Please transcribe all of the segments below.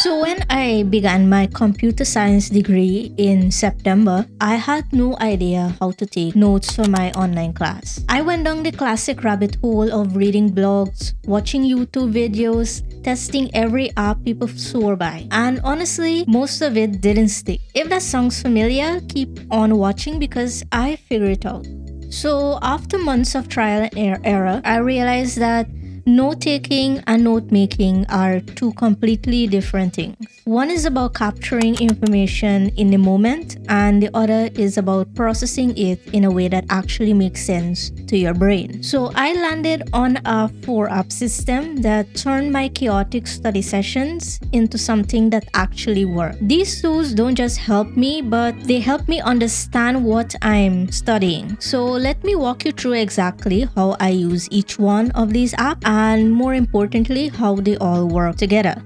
So when I began my computer science degree in September, I had no idea how to take notes for my online class. I went down the classic rabbit hole of reading blogs, watching YouTube videos, testing every app people swore by. And honestly, most of it didn't stick. If that sounds familiar, keep on watching because I figured it out. So after months of trial and error, I realized that note-taking and note-making are two completely different things. One is about capturing information in the moment, and the other is about processing it in a way that actually makes sense to your brain. So I landed on a 4-app system that turned my chaotic study sessions into something that actually worked. These tools don't just help me, but they help me understand what I'm studying. So let me walk you through exactly how I use each one of these apps, and more importantly, how they all work together.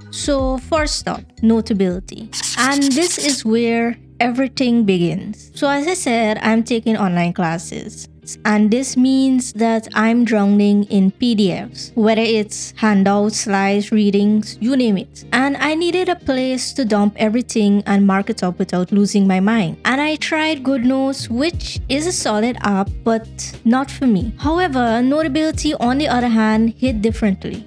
So first up, Notability. And this is where everything begins. So as I said, I'm taking online classes. And this means that I'm drowning in PDFs, whether it's handouts, slides, readings, you name it. And I needed a place to dump everything and mark it up without losing my mind. And I tried GoodNotes, which is a solid app, but not for me. However, Notability, on the other hand, hit differently.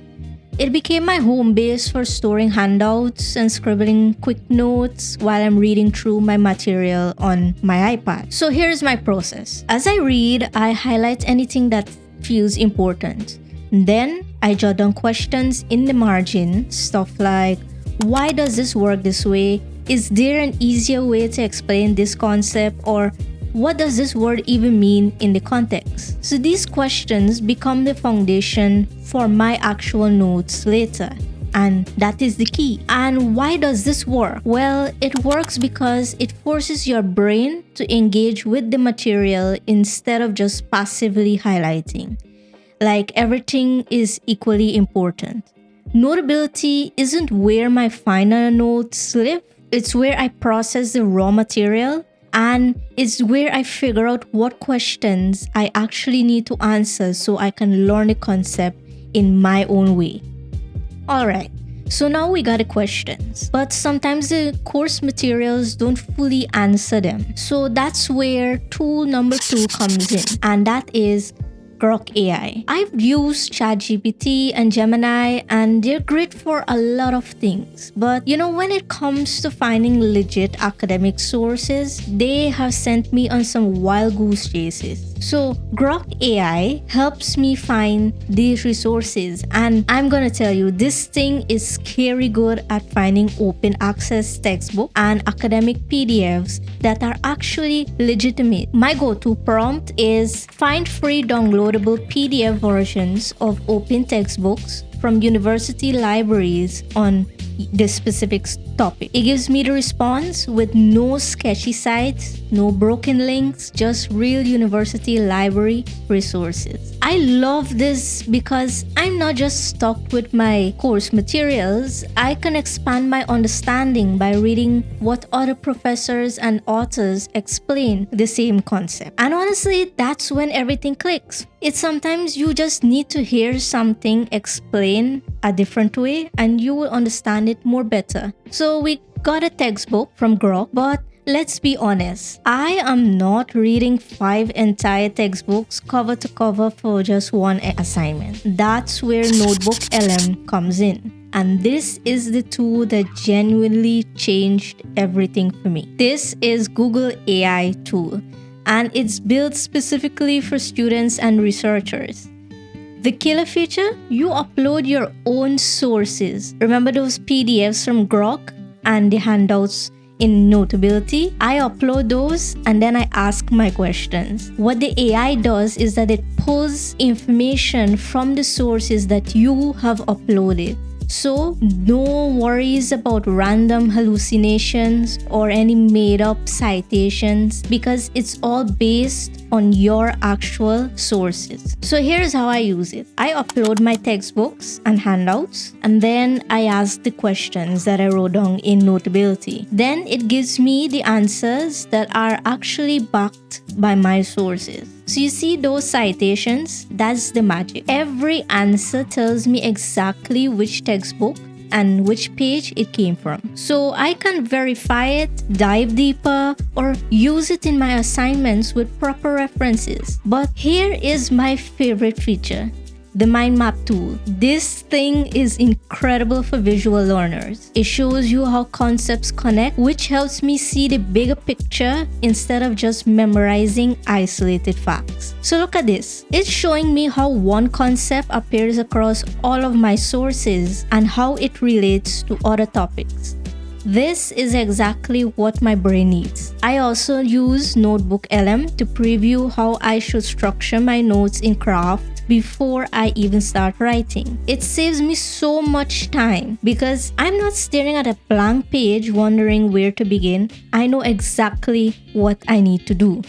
It became my home base for storing handouts and scribbling quick notes while I'm reading through my material on my iPad. So here's my process. As I read, I highlight anything that feels important. Then I jot down questions in the margin, stuff like, why does this work this way? Is there an easier way to explain this concept? Or what does this word even mean in the context? So these questions become the foundation for my actual notes later. And that is the key. And why does this work? Well, it works because it forces your brain to engage with the material instead of just passively highlighting. Like everything is equally important. Notability isn't where my final notes live. It's where I process the raw material. And it's where I figure out what questions I actually need to answer so I can learn the concept in my own way. Alright, so now we got the questions, but sometimes the course materials don't fully answer them. So that's where tool number 2 comes in, and that is Grok AI. I've used ChatGPT and Gemini, and they're great for a lot of things. But when it comes to finding legit academic sources, they have sent me on some wild goose chases. So Grok AI helps me find these resources, and I'm gonna tell you, this thing is scary good at finding open access textbook and academic PDFs that are actually legitimate. My go-to prompt is find free downloadable PDF versions of open textbooks from university libraries on this specific topic. It gives me the response with no sketchy sites, no broken links, just real university library resources. I love this because I'm not just stuck with my course materials. I can expand my understanding by reading what other professors and authors explain the same concept. And honestly, that's when everything clicks. It's sometimes you just need to hear something explained a different way and you will understand it more better. So we got a textbook from Grok, but let's be honest, I am not reading 5 entire textbooks cover to cover for just one assignment. That's where NotebookLM comes in. And this is the tool that genuinely changed everything for me. This is Google AI tool, and it's built specifically for students and researchers. The killer feature? You upload your own sources. Remember those PDFs from Grok and the handouts in Notability? I upload those and then I ask my questions. What the AI does is that it pulls information from the sources that you have uploaded. So no worries about random hallucinations or any made-up citations because it's all based on your actual sources. So here's how I use it. I upload my textbooks and handouts, and then I ask the questions that I wrote down in Notability. Then it gives me the answers that are actually backed by my sources. So you see those citations? That's the magic. Every answer tells me exactly which textbook and which page it came from. So I can verify it, dive deeper, or use it in my assignments with proper references. But here is my favorite feature. The mind map tool. This thing is incredible for visual learners. It shows you how concepts connect, which helps me see the bigger picture instead of just memorizing isolated facts. So look at this. It's showing me how one concept appears across all of my sources and how it relates to other topics. This is exactly what my brain needs. I also use NotebookLM to preview how I should structure my notes in craft before I even start writing. It saves me so much time because I'm not staring at a blank page wondering where to begin. I know exactly what I need to do.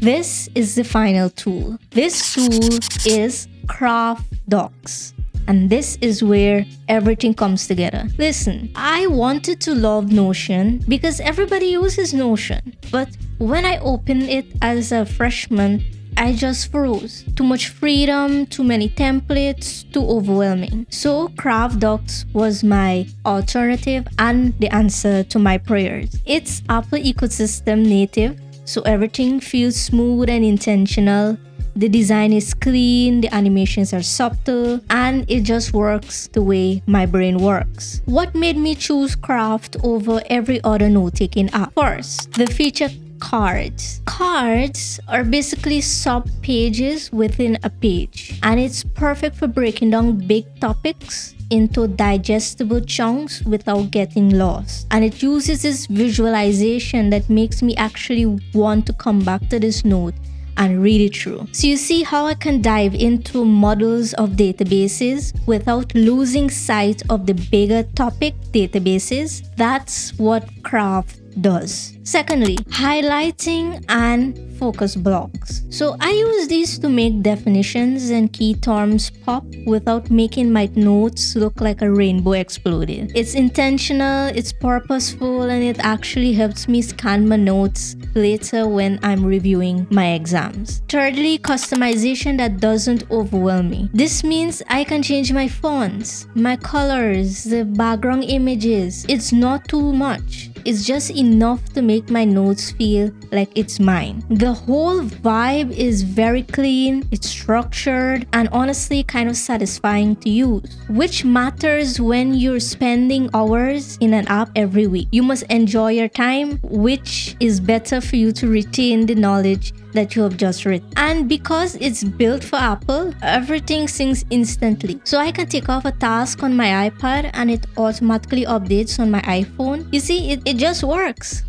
This is the final tool. This tool is Craft Docs. And this is where everything comes together. Listen, I wanted to love Notion because everybody uses Notion. But when I opened it as a freshman, I just froze. Too much freedom, too many templates, too overwhelming. So Craft Docs was my alternative and the answer to my prayers. It's Apple ecosystem native, so everything feels smooth and intentional. The design is clean, the animations are subtle, and it just works the way my brain works. What made me choose Craft over every other note-taking app? First, the feature cards. Cards are basically sub-pages within a page, and it's perfect for breaking down big topics into digestible chunks without getting lost. And it uses this visualization that makes me actually want to come back to this note and read it through. So you see how I can dive into models of databases without losing sight of the bigger topic databases. That's what Craft does. Secondly, highlighting and focus blocks. So I use these to make definitions and key terms pop without making my notes look like a rainbow exploded. It's intentional, it's purposeful, and it actually helps me scan my notes later when I'm reviewing my exams. Thirdly, customization that doesn't overwhelm me. This means I can change my fonts, my colors, the background images. It's not too much. It's just enough to make my notes feel like it's mine. The whole vibe is very clean, it's structured, and honestly kind of satisfying to use, which matters when you're spending hours in an app every week. You must enjoy your time, which is better for you to retain the knowledge that you have just written. And because it's built for Apple, everything syncs instantly. So I can take off a task on my iPad and it automatically updates on my iPhone. You see, it just works.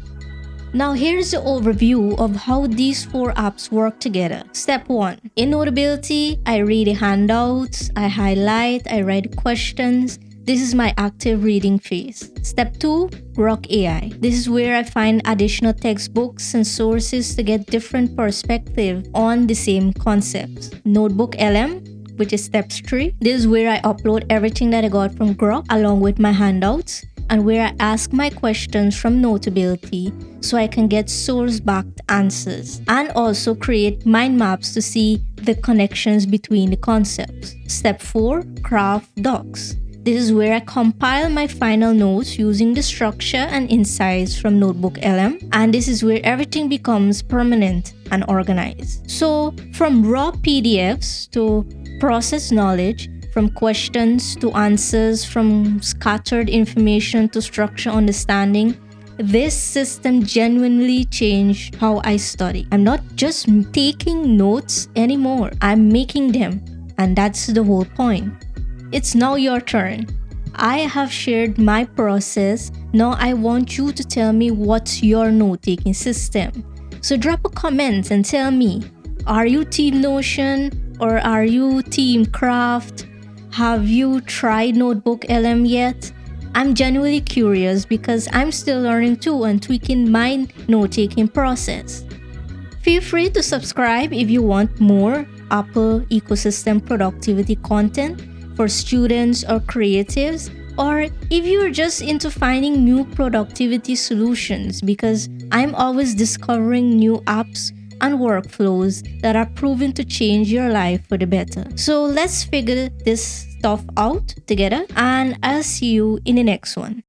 Now here's the overview of how these four apps work together. Step 1. In Notability, I read the handouts, I highlight, I write questions. This is my active reading phase. Step 2. Grok AI. This is where I find additional textbooks and sources to get different perspective on the same concepts. NotebookLM, which is step 3. This is where I upload everything that I got from Grok along with my handouts, and where I ask my questions from Notability so I can get source-backed answers, and also create mind maps to see the connections between the concepts. Step 4. Craft Docs. This is where I compile my final notes using the structure and insights from NotebookLM, and this is where everything becomes permanent and organized. So from raw PDFs to processed knowledge, from questions to answers, from scattered information to structure understanding, this system genuinely changed how I study. I'm not just taking notes anymore, I'm making them, and that's the whole point. It's now your turn. I have shared my process. Now I want you to tell me what's your note-taking system. So drop a comment and tell me, are you Team Notion or are you Team Craft? Have you tried NotebookLM yet? I'm genuinely curious because I'm still learning too and tweaking my note-taking process. Feel free to subscribe if you want more Apple ecosystem productivity content for students or creatives, or if you're just into finding new productivity solutions, because I'm always discovering new apps and workflows that are proven to change your life for the better. So let's figure this stuff out together, and I'll see you in the next one.